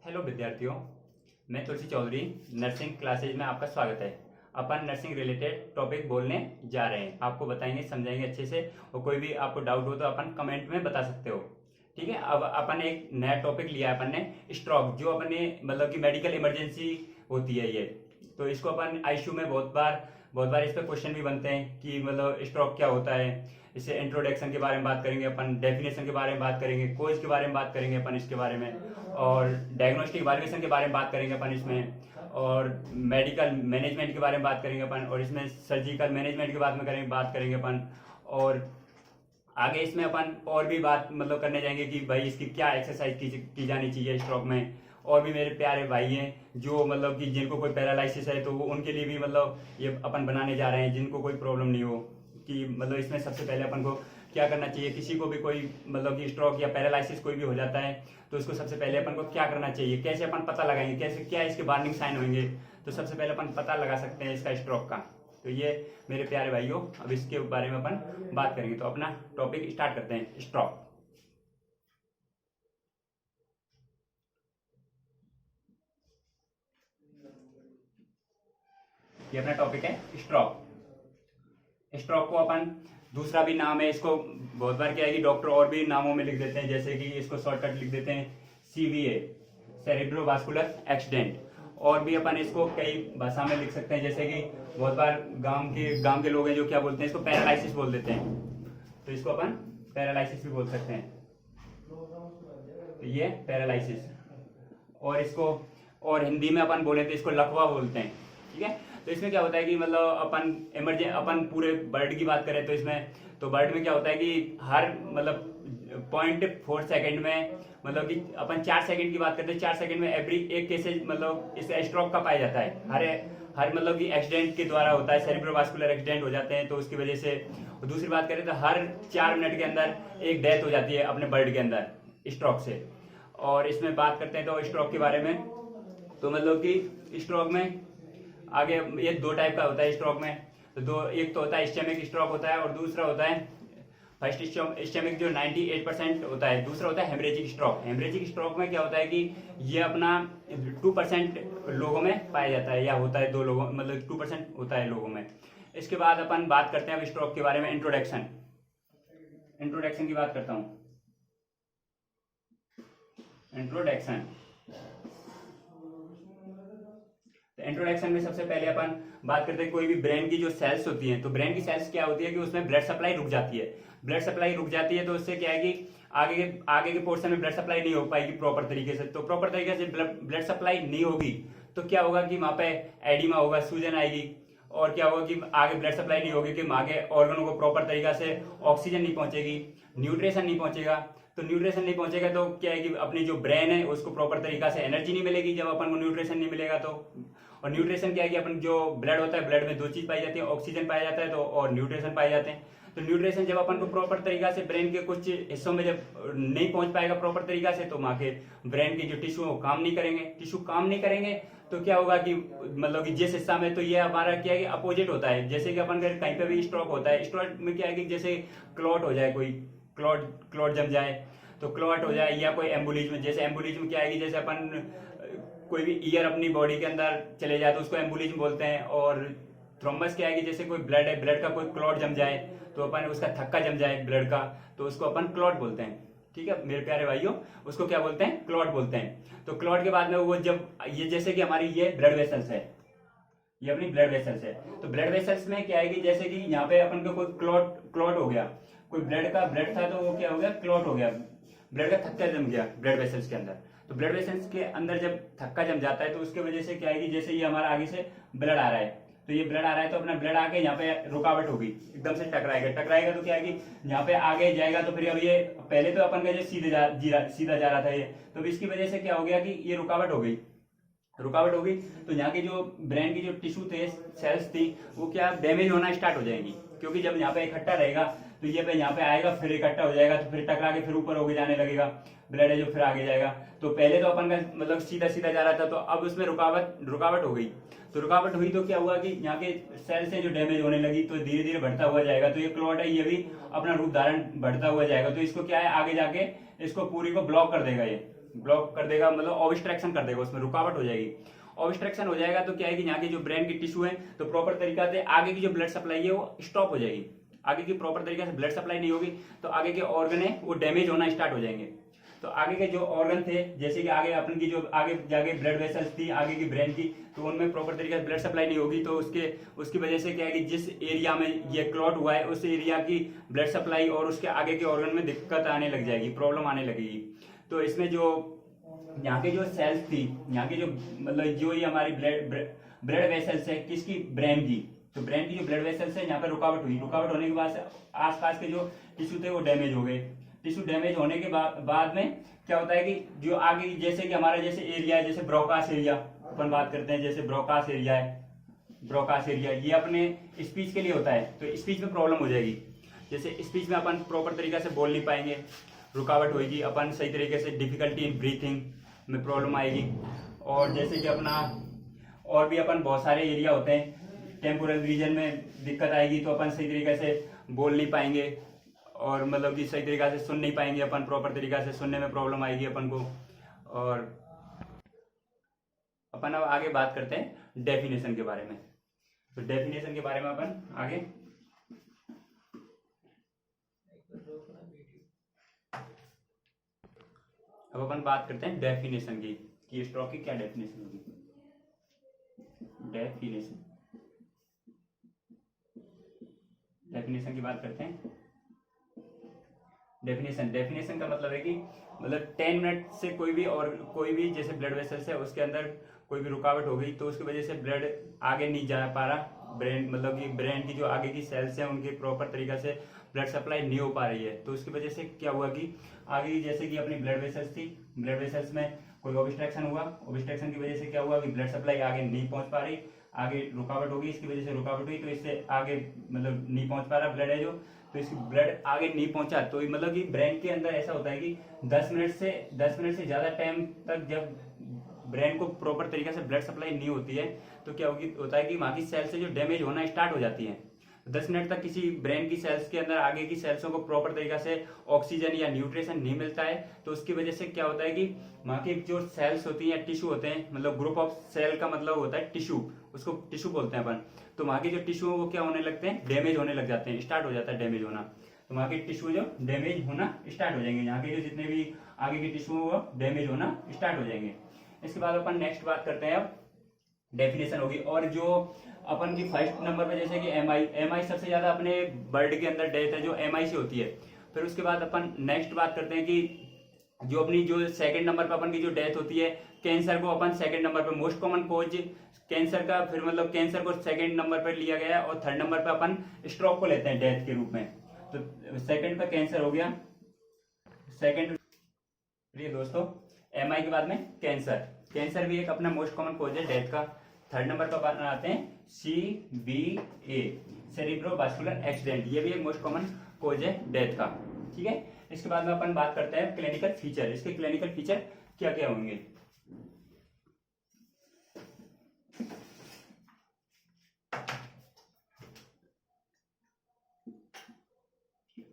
Hello विद्यार्थियों, मैं तुलसी Chaudhary nursing classes में आपका स्वागत है। अपन नर्सिंग रिलेटेड टॉपिक बोलने जा रहे हैं। आपको बताएंगे, समझाएंगे अच्छे से, और कोई भी आपको डाउट हो तो अपन कमेंट में बता सकते हो। ठीक है। अब अपन एक नया टॉपिक लिया है अपन ने, स्ट्रोक, जो अपने मतलब कि मेडिकल इमरजेंसी होती है ये। तो इसको अपन आईसीयू में बहुत बार इस पे क्वेश्चन भी बनते हैं कि मतलब स्ट्रोक क्या होता है। इससे इंट्रोडक्शन के बारे में बात करेंगे अपन, डेफिनेशन के बारे में बात करेंगे, कोज के बारे में बात करेंगे अपन इसके बारे में, और डायग्नोस्टिक इवैल्यूएशन के बारे में बात करेंगे अपन इसमें, और मेडिकल मैनेजमेंट के बारे में बात करेंगे अपन, और इसमें सर्जिकल मैनेजमेंट के बात करेंगे अपन। और आगे इसमें अपन और भी बात मतलब करने जाएंगे कि भाई इसकी क्या एक्सरसाइज की जानी चाहिए स्ट्रोक में। और भी मेरे प्यारे भाई हैं जो मतलब कि जिनको कोई पैरालिसिस है तो वो उनके लिए भी मतलब ये अपन बनाने जा रहे हैं, जिनको कोई प्रॉब्लम नहीं हो। कि मतलब इसमें सबसे पहले अपन को क्या करना चाहिए, किसी को भी कोई मतलब कि स्ट्रोक या पैरालिसिस कोई भी हो जाता है तो उसको सबसे पहले अपन को क्या करना चाहिए, कैसे अपन पता लगाएंगे, कैसे क्या इसके वार्निंग साइन होंगे। तो सबसे पहले अपन पता लगा सकते हैं इसका स्ट्रोक का। तो ये मेरे प्यारे भाइयों, अब इसके बारे में अपन बात करेंगे। तो अपना टॉपिक स्टार्ट करते हैं, स्ट्रोक। ये अपना टॉपिक है स्ट्रोक। स्ट्रोक को अपन दूसरा भी नाम है इसको, बहुत बार क्या है कि डॉक्टर और भी नामों में लिख देते हैं, जैसे कि इसको शॉर्टकट लिख देते हैं सीवीए, सेरेब्रोवास्कुलर एक्सीडेंट। और भी अपन इसको कई भाषा में लिख सकते हैं, जैसे कि बहुत बार गांव के लोग हैं जो क्या बोलते हैं, इसको पैरालिसिस बोल देते हैं। तो इसको अपन पैरालिसिस भी बोल सकते हैं। तो ये पैरालिसिस। और इसको और हिंदी में अपन बोले तो इसको लकवा बोलते हैं। ठीक है। तो इसमें क्या होता है कि मतलब अपन पूरे बर्ड की बात करें तो इसमें तो बर्ड में क्या होता है कि हर मतलब 0.4 सेकेंड में मतलब कि अपन 4 सेकेंड की बात करते हैं, 4 सेकेंड में एवरी एक केसेज मतलब इस स्ट्रोक का पाया जाता है। हर मतलब कि एक्सीडेंट के द्वारा होता है, सेरिब्रोवास्कुलर एक्सीडेंट हो जाते हैं तो उसकी वजह से। दूसरी बात करें तो हर 4 मिनट के अंदर एक डेथ हो जाती है अपने बर्ड के अंदर स्ट्रोक से। और इसमें बात करते हैं तो स्ट्रोक के बारे में, तो मतलब कि स्ट्रोक में आगे ये दो टाइप का होता है स्ट्रोक में। तो एक तो होता है इस्चेमिक स्ट्रोक होता है, और दूसरा होता है फर्स्ट इस्चेमिक जो 98% होता है, दूसरा होता है हेमरेजिक स्ट्रोक। हेमरेजिक स्ट्रोक में क्या होता है कि ये अपना 2% लोगों में पाया जाता है, या होता है 2 लोगों मतलब 2% होता है लोगों में। इसके बाद अपन बात करते हैं अब स्ट्रोक के बारे में, इंट्रोडक्शन की बात करता हूँ। इंट्रोडक्शन इंट्रोडक्शन में सबसे पहले अपन बात करते हैं कोई भी ब्रेन की जो सेल्स होती हैं। तो ब्रेन की सेल्स क्या होती है कि उसमें ब्लड सप्लाई रुक जाती है। ब्लड सप्लाई रुक जाती है तो उससे क्या है कि आगे के पोर्शन में ब्लड सप्लाई नहीं हो पाएगी प्रॉपर तरीके से। तो प्रॉपर तरीके से ब्लड सप्लाई नहीं होगी तो क्या होगा कि वहां पे एडिमा होगा, सूजन आएगी। और क्या होगा कि आगे ब्लड सप्लाई नहीं होगी कि आगे ऑर्गनों को प्रॉपर तरीका से ऑक्सीजन नहीं पहुंचेगी, न्यूट्रिशन नहीं पहुंचेगा। तो न्यूट्रिशन नहीं पहुंचेगा तो क्या है कि अपनी जो ब्रेन है उसको प्रॉपर तरीका से एनर्जी नहीं मिलेगी जब अपन को न्यूट्रिशन नहीं मिलेगा तो। और न्यूट्रिशन क्या है कि अपन जो ब्लड होता है, ब्लड में 2 चीज पाई जाती है, ऑक्सीजन पाया जाता है तो और न्यूट्रिशन पाए जाते हैं। तो न्यूट्रिशन जब अपन को प्रॉपर तरीका से ब्रेन के कुछ हिस्सों में जब नहीं पहुंच पाएगा प्रॉपर तरीका से, तो वहां के ब्रेन के जो टिश्यू काम नहीं करेंगे। टिश्यू काम नहीं करेंगे तो क्या होगा कि मतलब कि जिस हिस्सा में, तो ये हमारा क्या है कि अपोजिट होता है। जैसे कि अपन कहीं पे भी स्ट्रोक होता है, स्ट्रोक में क्या है कि जैसे क्लॉट हो जाए, कोई क्लॉट जम जाए तो क्लॉट हो जाए, या कोई एम्बोलिज्म, जैसे एम्बोलिज्म क्या है कि जैसे अपन कोई भी ईयर अपनी बॉडी के अंदर चले जाए तो उसको एम्बोलिज्म बोलते हैं। और थ्रोम्बस क्या है कि जैसे कोई ब्लड है, ब्लड का कोई क्लॉट जम जाए, तो अपन उसका थक्का जम जाए ब्लड का, तो उसको अपन क्लॉट बोलते हैं। ठीक है मेरे प्यारे भाइयों, उसको क्या बोलते हैं, क्लॉट बोलते हैं। तो क्लॉट के बाद में वो जब ये जैसे कि हमारी ये ब्लड वेसल्स है, ये अपनी ब्लड वेसल्स है। तो ब्लड वेसल्स में क्या है कि जैसे कि यहाँ पे अपन को कोई क्लॉट हो गया, कोई ब्लड था तो वो क्या हो गया, क्लॉट हो गया, ब्लड का थक्का जम गया ब्लड वेसल्स के अंदर। तो ब्लड वेसल्स के अंदर जब थक्का जम जाता है तो उसके वजह से क्या है कि जैसे ये हमारा आगे से ब्लड आ रहा है, तो ये ब्लड आ रहा है तो अपना ब्लड आके यहाँ पे रुकावट होगी, एकदम से टकराएगा तो क्या है कि यहाँ पे आगे जाएगा। तो फिर अब ये पहले तो अपन का जो सीधा जा रहा था ये, तो इसकी वजह से क्या हो गया कि ये रुकावट हो गई। तो यहाँ की जो ब्रेन की जो टिश्यू थे, सेल्स थी, वो क्या डैमेज होना स्टार्ट हो जाएंगी, क्योंकि जब यहाँ पे इकट्ठा रहेगा तो ये पे यहाँ पे आएगा, फिर इकट्ठा हो जाएगा, तो फिर टकरा के फिर ऊपर होके जाने लगेगा, ब्लड है जो फिर आगे जाएगा। तो पहले तो अपन का मतलब सीधा सीधा जा रहा था, तो अब उसमें रुकावट हो गई। तो रुकावट हुई तो क्या हुआ कि यहाँ के सेल्स है जो डैमेज होने लगी, तो धीरे धीरे बढ़ता हुआ जाएगा। तो ये क्लॉट है, ये भी अपना रूप धारण बढ़ता हुआ जाएगा। तो इसको क्या है, आगे जाके इसको पूरी को ब्लॉक कर देगा, ये ब्लॉक कर देगा, मतलब ऑब्स्ट्रक्शन कर देगा, उसमें रुकावट हो जाएगी। ऑब्स्ट्रक्शन हो जाएगा तो क्या है कि यहाँ की जो ब्रेन की टिश्यू है तो प्रॉपर तरीका से आगे की जो ब्लड सप्लाई है वो स्टॉप हो जाएगी। आगे की प्रॉपर तरीके से ब्लड सप्लाई नहीं होगी तो आगे के ऑर्गन है वो डैमेज होना स्टार्ट हो जाएंगे। तो आगे के जो ऑर्गन थे, जैसे कि आगे अपन की जो आगे जाके ब्लड वेसल्स थी आगे की ब्रेन की, तो उनमें प्रॉपर तरीके से ब्लड सप्लाई नहीं होगी, तो उसकी वजह से क्या है कि जिस एरिया में ये क्लॉट हुआ है उस एरिया की ब्लड सप्लाई और उसके आगे के ऑर्गन में दिक्कत आने लग जाएगी, प्रॉब्लम आने लगेगी। तो इसमें जो यहाँ के जो सेल्स थी, यहाँ के जो मतलब जो ये हमारी ब्लड वेसल्स है किसकी, ब्रेन की, तो ब्रेन की जो ब्लड वेसल्स है यहाँ पे रुकावट हुई, रुकावट होने के बाद आसपास के जो टिश्यू थे वो डैमेज हो गए। टिश्यू डैमेज होने के बाद में क्या होता है कि जो आगे जैसे कि हमारा जैसे एरिया है, जैसे ब्रोकास एरिया अपन बात करते हैं, जैसे ब्रोकास एरिया है, ब्रोकास एरिया ये अपने स्पीच के लिए होता है, तो स्पीच में प्रॉब्लम हो जाएगी। जैसे स्पीच में अपन प्रॉपर तरीके से बोल नहीं पाएंगे, रुकावट होगी, अपन सही तरीके से डिफिकल्टी इन ब्रीथिंग में प्रॉब्लम आएगी। और जैसे कि अपना और भी अपन बहुत सारे एरिया होते हैं, टेम्पोरल रीजन में दिक्कत आएगी, तो अपन सही तरीके से बोल नहीं पाएंगे और मतलब कि सही तरीके से सुन नहीं पाएंगे अपन, प्रॉपर तरीके से सुनने में प्रॉब्लम आएगी अपन को। और अपन अब आगे बात करते हैं डेफिनेशन के बारे में। तो डेफिनेशन के बारे में अपन आगे अब अपन बात करते हैं डेफिनेशन की, कि स्ट्रोक की क्या डेफिनेशन होगी। डेफिनेशन की बात करते हैं। डेफिनेशन का मतलब है कि मतलब 10 मिनट से कोई भी जैसे ब्लड वेसल्स है उसके अंदर कोई भी रुकावट हो गई तो उसकी वजह से ब्लड आगे नहीं जा पा रहा, ब्रेन मतलब कि ब्रेन की जो आगे की सेल्स हैं उनके प्रॉपर तरीके से ब्लड सप्लाई नहीं हो पा रही है, तो उसकी वजह से क्या हुआ कि आगे की जैसे कि अपनी ब्लड वेसल्स थी, ब्लड वेसल्स में कोई ऑब्स्ट्रक्शन हुआ, ऑब्स्ट्रक्शन की वजह से क्या हुआ कि ब्लड सप्लाई आगे नहीं पहुंच पा रही, आगे रुकावट होगी, इसकी वजह से रुकावट हुई तो इससे आगे मतलब नहीं पहुंच पा रहा ब्लड है जो, तो इसकी ब्लड आगे नहीं पहुंचा, तो मतलब कि ब्रेन के अंदर ऐसा होता है कि 10 मिनट से ज्यादा टाइम तक जब ब्रेन को प्रॉपर तरीके से ब्लड सप्लाई नहीं होती है तो क्या होता है कि वहां की सेल्स जो डैमेज होना स्टार्ट हो जाती है। 10 मिनट तक किसी ब्रेन की सेल्स के अंदर आगे की सेल्सों को प्रॉपर तरीके से ऑक्सीजन या न्यूट्रिशन नहीं मिलता है, तो उसकी वजह से क्या होता है कि वहां की जो सेल्स होती हैं, टिश्यू होते हैं, मतलब ग्रुप ऑफ सेल का मतलब होता है टिश्यू, उसको टिश्यू बोलते हैं अपन, तो वहां के जो टिश्यू वो क्या होने लगते हैं, डैमेज होने लग जाते हैं, स्टार्ट हो जाता है डैमेज होना, तो वहां के टिश्यू जो डैमेज होना स्टार्ट हो जाएंगे, यहाँ के जो जितने भी आगे के टिश्यू वो डैमेज होना स्टार्ट हो जाएंगे। इसके बाद अपन नेक्स्ट बात करते हैं, अब डेफिनेशन होगी। और जो अपन की फर्स्ट नंबर पे जैसे कि एमआई सबसे ज्यादा अपने वर्ल्ड के अंदर डेथ है जो एमआई से होती है। फिर उसके बाद अपन नेक्स्ट बात करते हैं कि जो अपनी जो सेकंड नंबर पे अपन की जो डेथ होती है, कैंसर को अपन सेकंड नंबर पे मोस्ट कॉमन कोज कैंसर का, फिर मतलब कैंसर को सेकंड नंबर पर लिया गया है, और थर्ड नंबर पे अपन स्ट्रोक को लेते हैं डेथ के रूप में। तो सेकंड पे कैंसर हो गया, सेकंड प्रिय दोस्तों एमआई के बाद में कैंसर भी एक अपना मोस्ट कॉमन कोज है डेथ का। थर्ड नंबर पर आते हैं CVA, सेरिब्रोवास्कुलर एक्सीडेंट, ये भी एक मोस्ट कॉमन कोज है डेथ का, ठीक है। इसके बाद में अपन बात करते हैं क्लिनिकल फीचर, इसके क्लिनिकल फीचर क्या क्या होंगे।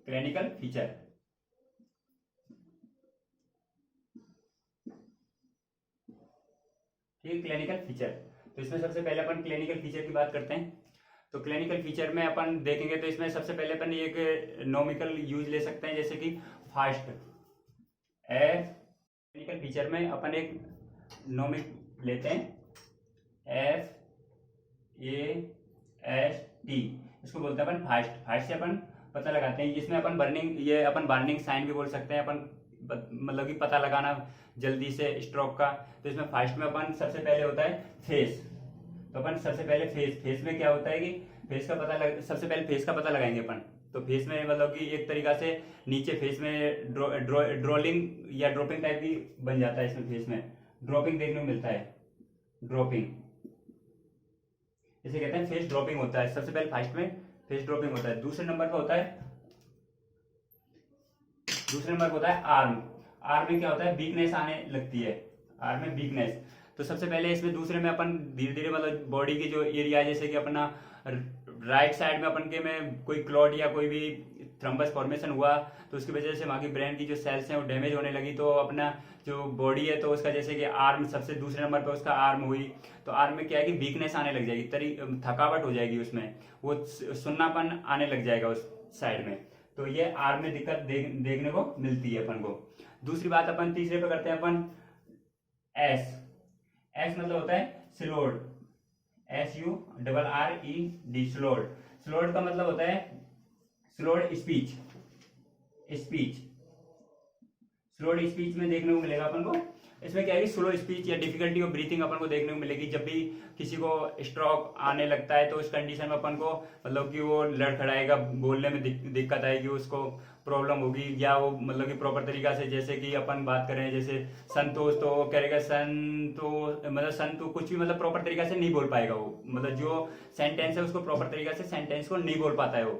क्लिनिकल फीचर, ठीक, क्लिनिकल फीचर, तो इसमें सबसे पहले अपन क्लिनिकल फीचर की बात करते हैं। तो क्लिनिकल फीचर में अपन देखेंगे तो इसमें सबसे पहले अपन एक नोमिकल यूज ले सकते हैं, जैसे कि फास्ट क्लिनिकल फीचर में अपन एक नोमिक लेते हैं FAST, इसको बोलते हैं अपन फास्ट से अपन पता लगाते हैं, जिसमें अपन बर्निंग साइन भी बोल सकते हैं अपन, मतलब कि पता लगाना जल्दी से स्ट्रोक का। तो इसमें फास्ट में अपन सबसे पहले होता है फेस, तो अपन सबसे पहले फेस में क्या होता है कि सबसे पहले फेस का पता लगाएंगे अपन। तो फेस में मतलब कि एक तरीका से नीचे फेस में ड्रोलिंग या ड्रॉपिंग टाइप भी बन जाता है, इसमें फेस में ड्रॉपिंग देखने को मिलता है, ड्रॉपिंग इसे कहते हैं फेस ड्रॉपिंग होता है। सबसे पहले फास्ट में फेस ड्रॉपिंग होता है। दूसरे नंबर पर होता है आर्म में क्या होता है, वीकनेस आने लगती है, आर्म में वीकनेस। तो सबसे पहले इसमें दूसरे में अपन धीरे धीरे मतलब बॉडी की जो एरिया है, जैसे कि अपना राइट साइड में अपन के में कोई क्लॉट या कोई भी थ्रम्बस फॉर्मेशन हुआ, तो उसकी वजह से वहाँ की ब्रेन की जो सेल्स हैं वो डैमेज होने लगी। तो अपना जो बॉडी है तो उसका जैसे कि आर्म सबसे दूसरे नंबर पे उसका आर्म हुई, तो आर्म में क्या है कि वीकनेस आने लग जाएगी, थकावट हो जाएगी, उसमें वो सुन्नापन आने लग जाएगा उस साइड में। तो ये आर्म में दिक्कत देखने को मिलती है अपन को। दूसरी बात अपन तीसरे पे करते हैं अपन एस। एस मतलब होता है स्लोड, SURRED, स्लोड। स्लोड का मतलब होता है स्लोड स्पीच। स्लोड स्पीच में देखने को मिलेगा अपन को, इसमें क्या है कि स्लो स्पीच या डिफिकल्टी ऑफ ब्रीथिंग अपन को देखने को मिलेगी। जब भी किसी को स्ट्रोक आने लगता है तो उस कंडीशन में अपन को मतलब कि वो लड़खड़ाएगा, बोलने में दिक्कत आएगी, उसको प्रॉब्लम होगी, या वो मतलब कि प्रॉपर तरीका से, जैसे कि अपन बात करें जैसे संतोष, तो वो कहेगा संतो कुछ भी मतलब प्रॉपर तरीका से नहीं बोल पाएगा वो, मतलब जो सेंटेंस है उसको प्रॉपर तरीका से सेंटेंस को नहीं बोल पाता है वो।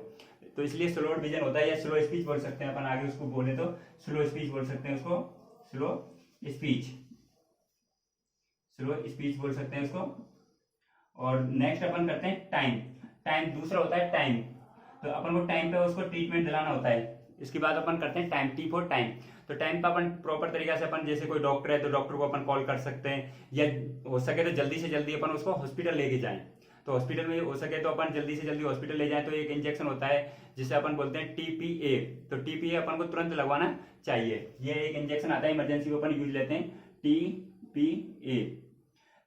तो इसलिए स्लोड विजन होता है, या स्लो स्पीच बोल सकते हैं अपन, आगे उसको बोले तो स्लो स्पीच बोल सकते हैं उसको, स्लो स्पीच बोल सकते हैं उसको। और नेक्स्ट अपन करते हैं टाइम। टाइम दूसरा होता है टाइम, तो अपन को टाइम पे उसको ट्रीटमेंट दिलाना होता है। इसके बाद अपन करते हैं टाइम, T फॉर टाइम। तो टाइम पे अपन प्रॉपर तरीका से अपन, जैसे कोई डॉक्टर है तो डॉक्टर को अपन कॉल कर सकते हैं, या हो सके तो जल्दी से जल्दी अपन उसको हॉस्पिटल लेके जाएं। तो हॉस्पिटल में हो सके तो अपन जल्दी से जल्दी हॉस्पिटल ले जाएं। तो एक इंजेक्शन होता है जिसे अपन बोलते हैं TPA, तो TPA अपन को तुरंत लगवाना चाहिए। ये एक इंजेक्शन आता है इमरजेंसी में अपन यूज लेते हैं, TPA।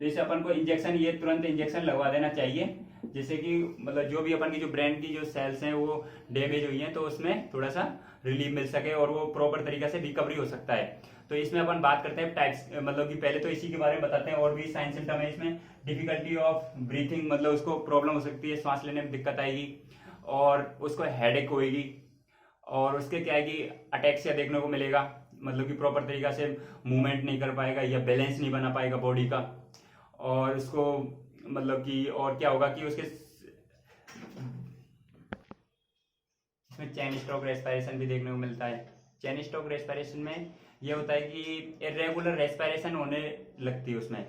तो इसे अपन को इंजेक्शन, ये तुरंत इंजेक्शन लगवा देना चाहिए, जैसे कि मतलब जो भी अपन की जो ब्रेन की जो सेल्स हैं वो डैमेज हुई हैं तो उसमें थोड़ा सा रिलीफ मिल सके और वो प्रॉपर तरीके से रिकवरी हो सकता है। तो इसमें अपन बात करते हैं टाइप्स, मतलब कि पहले तो इसी के बारे में बताते हैं, और भी साइन सिम्टम है इसमें। डिफिकल्टी ऑफ ब्रीथिंग, मतलब उसको प्रॉब्लम हो सकती है, सांस लेने में दिक्कत आएगी, और उसको हेडेक होएगी, और उसके क्या है कि अटैक्सिया देखने को मिलेगा, मतलब कि प्रॉपर तरीका से मूवमेंट नहीं कर पाएगा या बैलेंस नहीं बना पाएगा बॉडी का। और उसको मतलब कि और क्या होगा कि उसके इसमें चैन स्ट्रोक रेस्पिरेशन भी देखने को मिलता है। चैन स्ट्रोक रेस्पिरेशन में ये होता है कि इरेगुलर रेस्पिरेशन होने लगती है उसमें,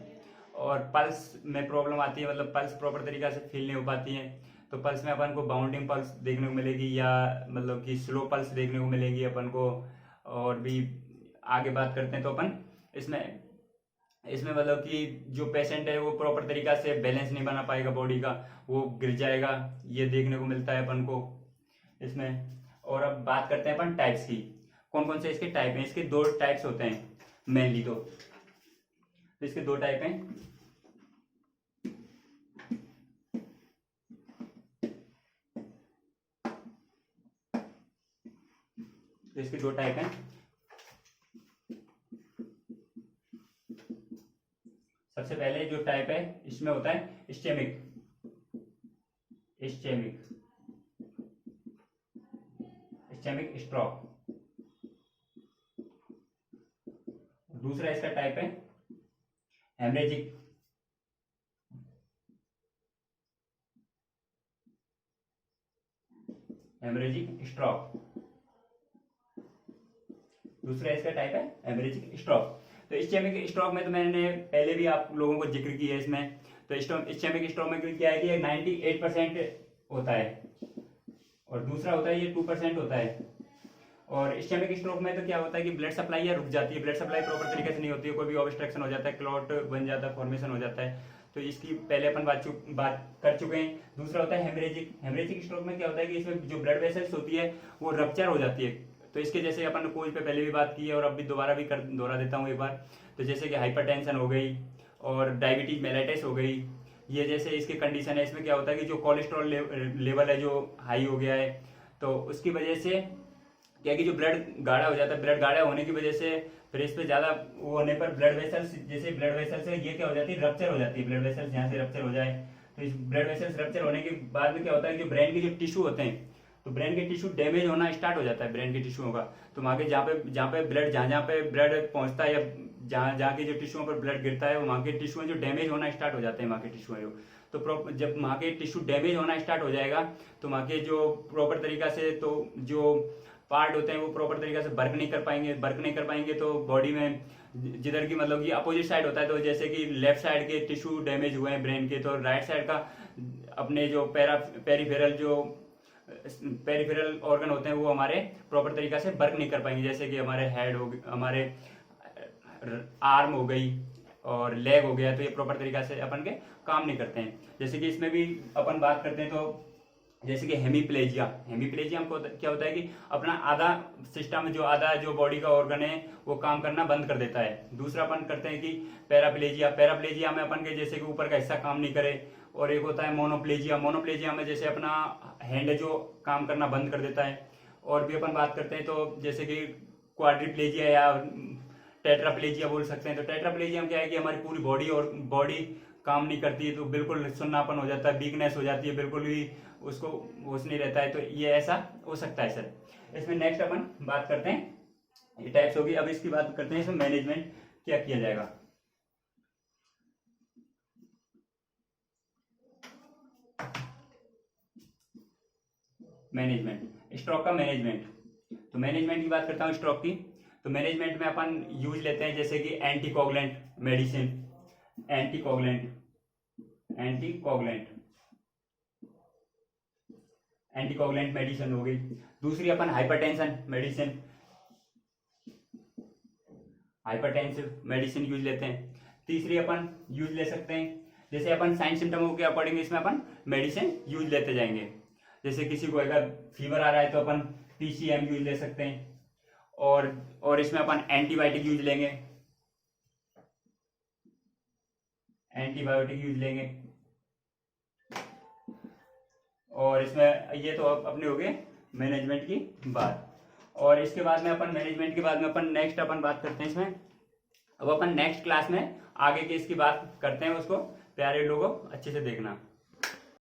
और पल्स में प्रॉब्लम आती है, मतलब पल्स प्रॉपर तरीका से फील नहीं हो पाती है। तो पल्स में अपन को बाउंडिंग पल्स देखने को मिलेगी, या मतलब कि स्लो पल्स देखने को मिलेगी अपन को। और भी आगे बात करते हैं तो अपन इसमें मतलब कि जो पेशेंट है वो प्रॉपर तरीका से बैलेंस नहीं बना पाएगा बॉडी का, वो गिर जाएगा, ये देखने को मिलता है अपन को इसमें। और अब बात करते हैं अपन टाइप्स की, कौन कौन से इसके टाइप हैं। इसके दो टाइप्स होते हैं मेनली, तो इसके दो टाइप हैं। तो इसके दो टाइप हैं। सबसे पहले जो टाइप है इसमें होता है इस्चेमिक स्ट्रोक। दूसरा इसका टाइप है हेमरेजिक स्ट्रोक। दूसरा इसका टाइप है हेमरेजिक स्ट्रोक। तो इस्चेमिक स्ट्रोक में तो मैंने पहले भी आप लोगों को जिक्र किया है इसमें। तो इस्चेमिक स्ट्रोक में क्या है कि 98% होता है, और दूसरा होता है ये 2% होता है। और इस्चेमिक स्ट्रोक में तो क्या होता है कि ब्लड सप्लाई रुक जाती है, ब्लड सप्लाई प्रॉपर तरीके से नहीं होती है, कोई भी ऑब्स्ट्रक्शन हो जाता है, क्लॉट बन जाता है, फॉर्मेशन हो जाता है। तो इसकी पहले अपन बात कर चुके हैं। दूसरा होता है हेमरेजिक स्ट्रोक में क्या होता है कि इसमें जो ब्लड वेसल्स होती है वो रप्चर हो जाती है। तो इसके जैसे अपन कोच पे पहले भी बात की है, और अब भी दोहरा देता हूँ एक बार। तो जैसे कि हाइपरटेंशन हो गई, और डायबिटीज मेलाइटिस हो गई, ये जैसे इसके कंडीशन है। इसमें क्या होता है कि जो कोलेस्ट्रॉल लेवल है जो हाई हो गया है, तो उसकी वजह से क्या है कि जो ब्लड गाढ़ा हो जाता है, ब्लड गाढ़ा होने की वजह से फिर इस पे ज्यादा वो होने पर ब्लड वेसल्स है ये क्या हो जाती है, रप्चर हो जाती है। ब्लड वेसल्स यहाँ से रप्चर हो जाए, तो इस ब्लड वेसल्स रप्चर होने के बाद में क्या होता है कि जो ब्रेन के जो टिश्यू होते हैं, तो ब्रेन के टिश्यू डैमेज होना स्टार्ट हो जाता है। ब्रेन के टिश्यू होगा तो वहाँ के जहाँ पे ब्लड पहुंचता है, या जहाँ के जो टिश्यू पर ब्लड गिरता है, वहाँ के टिश्यू जो डैमेज होना स्टार्ट हो जाते हैं वहाँ के टिश्यू जो। तो जब वहाँ के टिश्यू डैमेज होना स्टार्ट हो जाएगा, तो वहाँ के जो प्रॉपर तरीका से तो जो पार्ट होते हैं वो प्रॉपर तरीके से वर्क नहीं कर पाएंगे। तो बॉडी में जिधर की मतलब कि अपोजिट साइड होता है, तो जैसे कि लेफ्ट साइड के टिश्यू डैमेज हुए हैं ब्रेन के, तो राइट साइड का अपने जो पेरीफेरल जो पेरिफेरल ऑर्गन होते हैं वो हमारे प्रॉपर तरीका से वर्क नहीं कर पाएंगे, जैसे कि हमारे हेड हो गए, हमारे आर्म हो गई और लेग हो गया, तो ये प्रॉपर तरीका से अपन के काम नहीं करते हैं। जैसे कि इसमें भी अपन बात करते हैं तो जैसे कि हेमीप्लेजिया, हेमीप्लेजिया हमको क्या होता है कि अपना आधा सिस्टम जो आधा जो बॉडी का ऑर्गन है वो काम करना बंद कर देता है। दूसरा अपन करते हैं कि पैराप्लेजिया, पैराप्लेजिया में अपन के जैसे कि ऊपर का हिस्सा काम नहीं करे। और एक होता है मोनोप्लेजिया, मोनोप्लेजिया में जैसे अपना हैंड जो काम करना बंद कर देता है। और भी अपन बात करते हैं तो जैसे कि क्वाड्रिप्लेजिया या टेट्राप्लेजिया बोल सकते हैं। तो टेट्राप्लेजिया में क्या है कि हमारी पूरी बॉडी और बॉडी काम नहीं करती है, तो बिल्कुल सुन्नापन हो जाता है, वीकनेस हो जाती है, बिल्कुल भी उसको होश नहीं रहता है। तो ये ऐसा हो सकता है सर। इसमें नेक्स्ट अपन बात करते हैं, ये टाइप्स होगी। अब इसकी बात करते हैं इसमें मैनेजमेंट क्या किया जाएगा। मैनेजमेंट, स्ट्रोक का मैनेजमेंट। तो मैनेजमेंट की बात करता हूँ स्ट्रोक की। तो मैनेजमेंट में अपन यूज लेते हैं जैसे कि anticoagulant medicine, anticoagulant anticoagulant medicine हो गई। दूसरी अपन hypertension medicine, hypertensive medicine use लेते हैं। तीसरी अपन यूज ले सकते हैं जैसे अपन साइन सिम्टमों के अकॉर्डिंग इसमें अपन मेडिसिन यूज लेते जाएंगे। जैसे किसी को अगर फीवर आ रहा है तो अपन पीसीएम यूज ले सकते हैं। और इसमें अपन एंटीबायोटिक यूज लेंगे, एंटीबायोटिक यूज लेंगे। और इसमें ये तो अपने हो गए मैनेजमेंट की बात। और इसके बाद में अपन मैनेजमेंट के बाद में अपन नेक्स्ट अपन बात करते हैं इसमें। अब अपन नेक्स्ट क्लास में आगे की इसकी बात करते हैं, उसको प्यारे लोगों अच्छे से देखना।